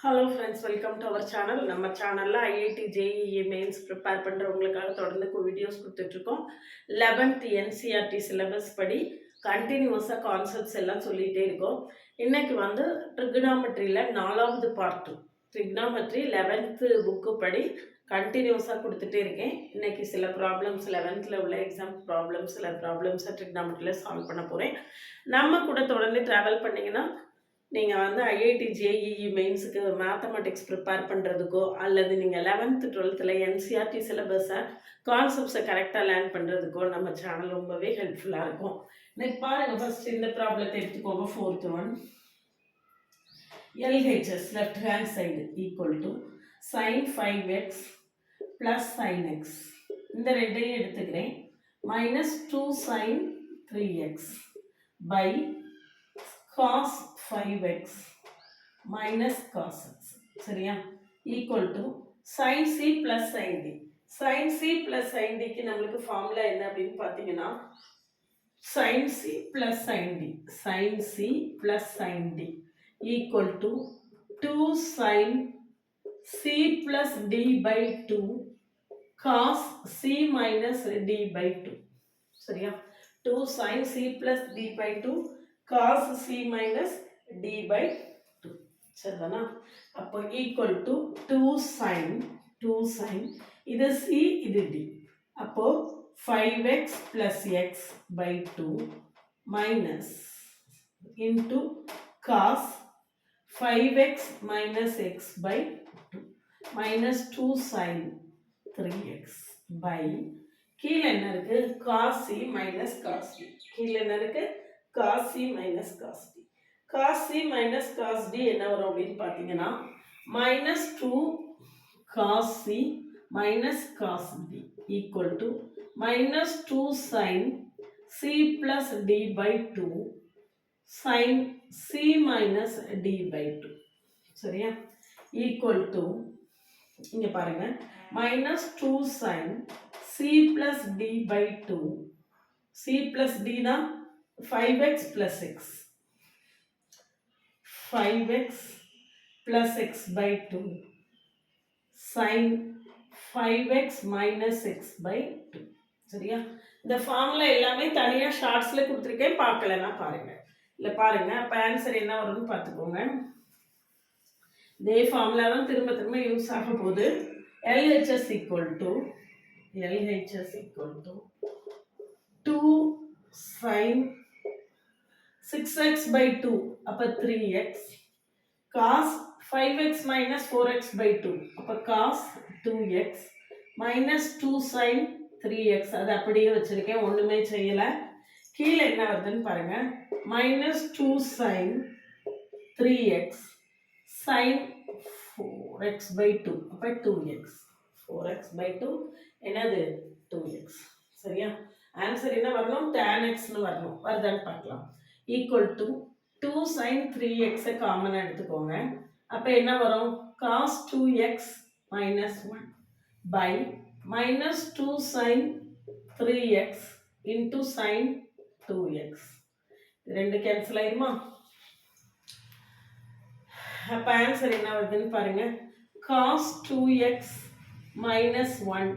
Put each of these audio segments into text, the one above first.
Hello friends, welcome to our channel. நம்ம சேனலில் IIT JEE mains prepare பண்ணுறவங்களுக்காக தொடர்ந்து வீடியோஸ் கொடுத்துட்ருக்கோம். 11th என்சிஆர்டி சிலபஸ் படி கண்டினியூஸாக கான்செப்ட்ஸ் எல்லாம் சொல்லிகிட்டே இருக்கோம். இன்றைக்கி ட்ரிகனாமெட்ரியில் 4வது பார்ட்டு, ட்ரிகனாமெட்ரி 11th புக்கு படி கண்டினியூஸாக கொடுத்துட்டே இருக்கேன். இன்றைக்கி சில ப்ராப்ளம்ஸ் 11th உள்ள எக்ஸாம் ப்ராப்ளம்ஸ், சில ப்ராப்ளம்ஸை ட்ரிகனாமெட்ரியில் சால்வ் பண்ண போகிறேன். நம்ம கூட தொடர்ந்து ட்ராவல் பண்ணிங்கன்னா நீங்கள் ஐஐடி ஜேஇஇ மெயின்ஸுக்கு மேத்தமெட்டிக்ஸ் ப்ரிப்பேர் பண்ணுறதுக்கோ அல்லது நீங்கள் 11th 12th என்சிஆர்டி சிலபஸை கான்செப்ட்ஸை கரெக்டாக லேர்ன் பண்ணுறதுக்கோ நம்ம சேனல் ரொம்பவே ஹெல்ப்ஃபுல்லாக இருக்கும். இன்னைக்கு பாருங்கள், ஃபஸ்ட் இந்த ப்ராப்ளத்தை எடுத்துக்கோங்க. 4th one, LHS left hand side equal to sin 5x plus sin x. இந்த ரெண்டையும் எடுத்துக்கிறேன். minus 2 sin 3x by cos 5x minus cos x, சரியா, equal to sin c plus sin d. sin c plus sin d க்கு நம்மளுக்கு formula என்ன அப்படின்னு பார்த்தீங்கன்னா sin c plus sin d, sin c plus sin d equal to 2 sin c plus d by 2 cos c minus d by 2, சரியா, 2 sin c plus d by 2 cos c minus d by 2, சரிதானா? அப்போ equal to 2 sin இது c இது d, அப்போ 5x plus x by 2 minus into cos 5x minus x by 2 minus 2 sin 3x by கீழே என்ன இருக்கு, cos c minus cos d, கீழே என்ன இருக்கு, cos c minus cos d. cos c minus cos d என்ன வரும் அப்படின்னு பார்த்தீங்கன்னா minus 2 cos c minus cos d equal to minus 2 sin c plus d by 2 sin c minus d by 2, சரியா, equal to இங்க பாருங்க minus 2 sin c plus d by 2, c plus d தான் 5x plus x, 5x plus x by 2 sin 5x minus x by 2, சரியா. இந்த formula எல்லாமே தனியாக ஷார்ட்ஸில் கொடுத்துருக்கேன், பார்க்கலன்னா பாருங்க. இல்லை பாருங்க, அப்போ ஆன்சர் என்ன வரும்னு பார்த்துக்கோங்க. இதே ஃபார்முலா தான் திரும்ப திரும்ப யூஸ் ஆக போகுது. LHS equal to 2 sin 6x by 2, அப்போ 3x cos 5x minus 4x by 2, அப்போ cos 2x minus 2 sin 3x, அது அப்படியே வச்சிருக்கேன், ஒன்றுமே செய்யலை. கீழே என்ன வருதுன்னு பாருங்க, minus 2 sin 3x sin 4x by 2, அப்போ 2x, 4x by 2 என்னது 2x, சரியா. ஆன்சர் என்ன வரணும், tan x னு வரணும், வருதான்னு பார்க்கலாம். equal to 2 sin 3x காமனாக எடுத்துக்கோங்க, அப்போ என்ன வரும், cos 2x minus 1 by minus 2 sin 3x into sin 2x, ரெண்டு கேன்சல் ஆயிருமா? அப்போ ஆன்சர் என்ன வருதுன்னு பாருங்க, cos 2x minus 1,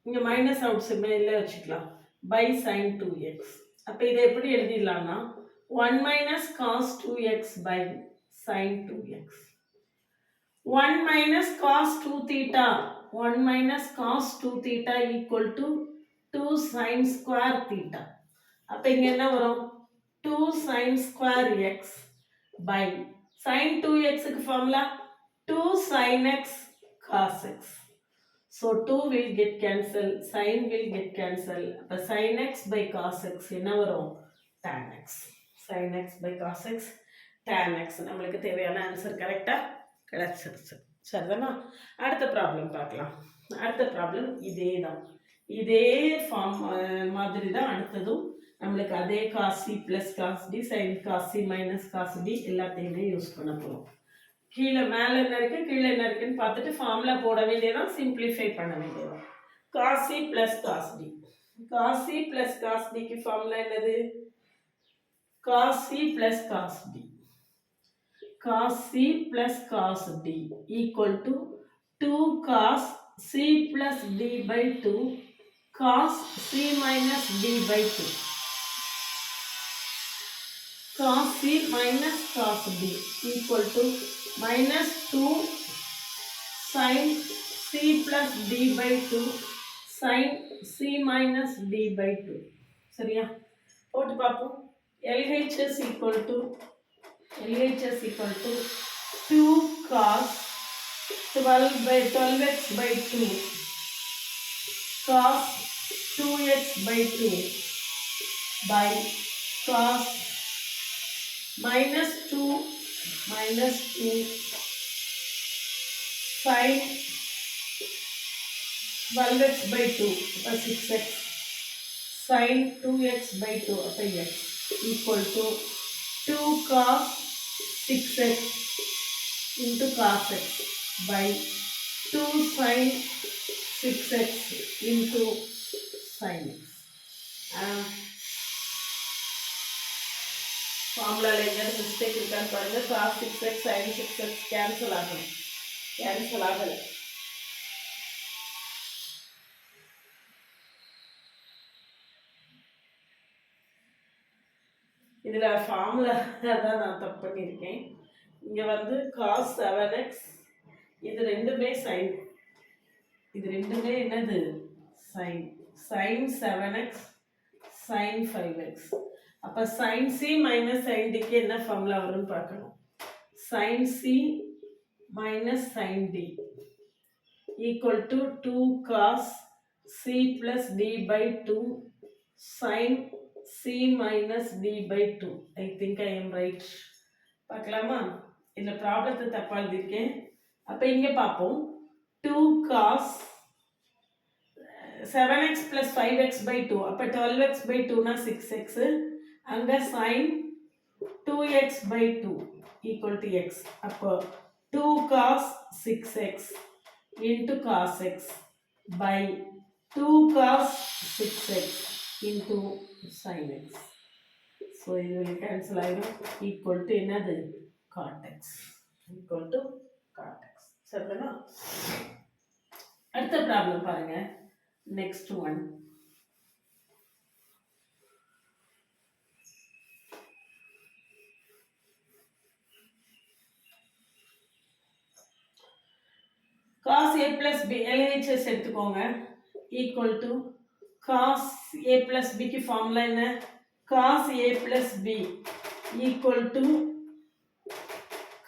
இங்கே மைனஸ் அவுட் சிம்பிள் வச்சுக்கலாம், by sin 2x. அப்போ இதை எப்படி எழுதிடலாம்னா 1 minus cos 2x by sin 2x, 1 minus cos 2 theta, 1 minus cos 2 theta equal to 2 sin square theta. அப்போ இங்கே என்ன வரும், 2 sin square x by sin 2x க்கு formula 2 sin x cos x. So 2 will get cancelled, sin will get cancelled. அப்போ sin x by cos x என்ன வரும், tan x. sin x by cos x tan x, நம்மளுக்கு தேவையான answer கரெக்டாக கிடச்சிருச்சு, சரிதானா? அடுத்த ப்ராப்ளம் பார்க்கலாம். அடுத்த ப்ராப்ளம் இதே தான், இதே ஃபார்ம் மாதிரி தான் அடுத்ததும் நம்மளுக்கு அதே cos c plus cos d sin cos c minus cos d எல்லாத்தையுமே யூஸ் பண்ண போகிறோம். கீழே மேலே என்ன இருக்குது, கீழே என்ன இருக்குன்னு பார்த்துட்டு ஃபார்முலா போட வேண்டியதான், சிம்பிளிஃபை பண்ண வேண்டியதான். cos c plus cos d, cos c plus cos d க்கு ஃபார்முலா என்னது, cos c plus cos d, cos C plus cos D equal to 2 cos C plus D by 2 cos C minus D by 2. Cos C minus cos D equal to minus 2 sin C plus D by 2 sin C minus D by 2. சரியா? போட்டு பார்ப்போம். LHS equal to 2 cos 12x by 2 cos 2x by 2 by cos minus 2 sin 12x by 2 அப்போ 6x sin 2x by 2 அப்போ x equal to 2 cos 6x into cos x by 2 sin 6x into sin x. ஃபார்முலாவில் எங்கேயாவது mistake இருக்கான்னு பாருங்கள். cos 6x sin 6x cancel ஆகலை. இதில் formula தான் நான் தப்பு பண்ணியிருக்கேன். இங்கே வந்து cos 7x இது ரெண்டுமே சைன், இது ரெண்டுமே என்னது sign, sin 7x sin 5x. அப்போ sin C மைனஸ் sin Dக்கு என்ன ஃபார்முலா வரும்னு பார்க்கணும். sin C minus sin D equal to 2 cos C plus D by 2 sin C minus D by 2. I think I am right. பார்க்கலாமா? இந்த ப்ராப்ளத்தை தப்பா எழுதியிருக்கேன். அப்போ இங்கே பார்ப்போம். 2 cos 7x plus 5x by 2 அப்போ 12x by 2 6x. அங்கே sin 2x by 2 equal to x. அப்போ 2 cos 6x into cos x by 2 cos 6x into sin x. So இது will cancel ஆயிடும். equal to என்னது cot x. equal to cot x. சரிதானா? அடுத்த problem பாருங்க. next one. cos a plus b LHS எடுத்துக்கோங்க equal to cos a plus b की formula என்ன? cos a plus b equal to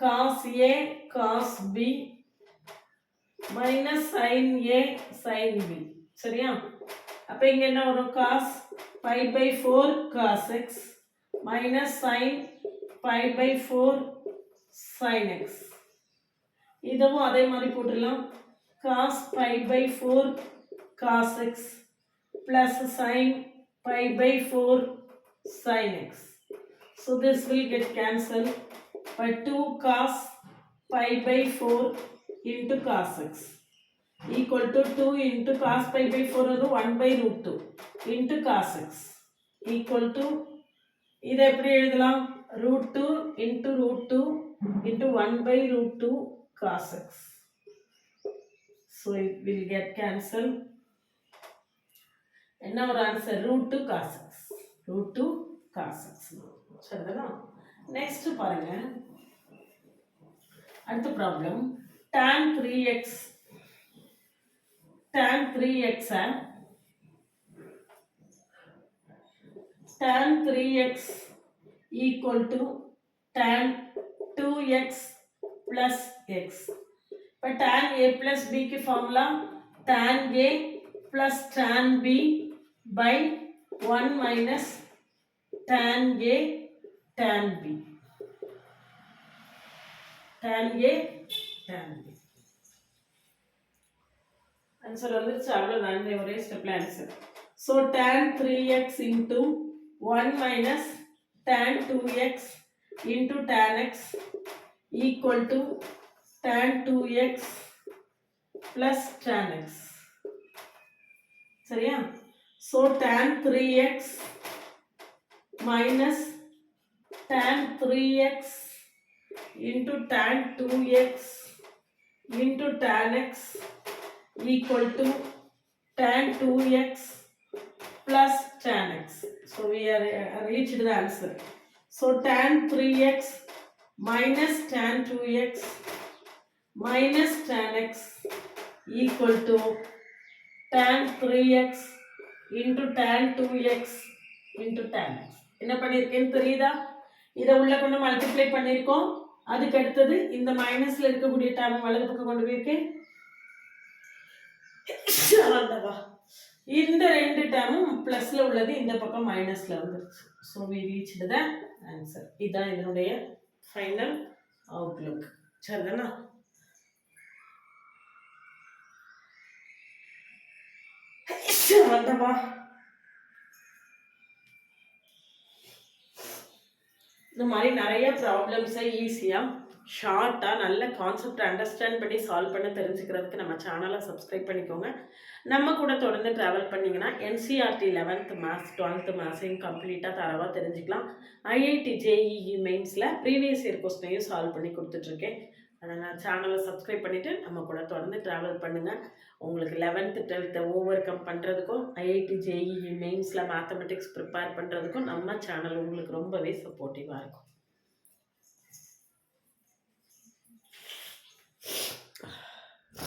cos a cos b minus sin a sin b. சரியா? அப்ப இங்க என்ன வரும்? cos pi by 4 cos x minus sin pi by 4 sin x. இதுவும் அதே மாதிரி போட்டுடலாம். cos pi by 4 cos x plus sin pi by 4 sin x. So this will get cancelled by 2 cos pi by 4 into cos x equal to 2 into cos pi by 4 is 1 by root 2 into cos x equal to இதை எப்படி எழுதலாம்? root 2 into root 2 into 1 by root 2 cos x. So it will get cancelled. என்ன ஒரு answer? root 2 cos x. root 2 cos x. சரிதானா? Next பாருங்க. அடுத்த problem. tan 3x tan 3x equal to tan 2x plus x. இப்போ tan a plus b की formula tan a plus tan b by 1 minus tan a tan b. tan a tan b. Answer வந்துருச்சு. அவ்வளோதான். ஒரே ஸ்டெப்ல answer. So tan 3x into 1 minus tan 2x into tan x equal to tan 2x plus tan x. சரியா? So tan 3x minus tan 3x into tan 2x into tan x equal to tan 2x plus tan x. So we are reached the answer. So tan 3x minus tan 2x minus tan x equal to tan 3x into tan 2x into tan x. என்ன பண்ணியிருக்கேன்னு தெரியுதா? இதை உள்ள கொண்டு multiply பண்ணியிருக்கோம். அதுக்கு அடுத்தது இந்த மைனஸ்ல இருக்கக்கூடிய டேர்ம் வலது பக்கம் கொண்டு போயிருக்கேன். இந்த ரெண்டு டேர்மும் பிளஸ்ல உள்ளது இந்த பக்கம் மைனஸ்ல வந்துருச்சு. So we reached the answer. இதுதான் இதனுடைய ஃபைனல் அவுட்லுக். சரிதானா? வந்தவா இந்த மாதிரி நிறைய ப்ராப்ளம்ஸை ஈஸியாக ஷார்ட்டாக நல்ல கான்செப்ட் அண்டர்ஸ்டாண்ட் பண்ணி சால்வ் பண்ண தெரிஞ்சுக்கிறதுக்கு நம்ம சேனலை சப்ஸ்கிரைப் பண்ணிக்கோங்க. நம்ம கூட தொடர்ந்து ட்ராவல் பண்ணிங்கன்னா என்சிஆர்டி 11th மேத்ஸ் 12th மேத்ஸையும் கம்ப்ளீட்டாக தரவாக தெரிஞ்சுக்கலாம். ஐஐடி ஜேஇஇ மெயின்ஸில் ப்ரீவியஸ் இயர் கொஸ்டினையும் சால்வ் பண்ணி கொடுத்துட்ருக்கேன். அதனால் சேனலை சப்ஸ்கிரைப் பண்ணிவிட்டு நம்ம கூட தொடர்ந்து ட்ராவல் பண்ணுங்கள். உங்களுக்கு 11th 12th ஓவர் கம் பண்ணுறதுக்கும் ஐஐடி ஜேஇஇ மெயின்ஸில் மேத்தமெட்டிக்ஸ் ப்ரிப்பேர் பண்ணுறதுக்கும் நம்ம சேனல் உங்களுக்கு ரொம்பவே சப்போர்ட்டிவாக இருக்கும்.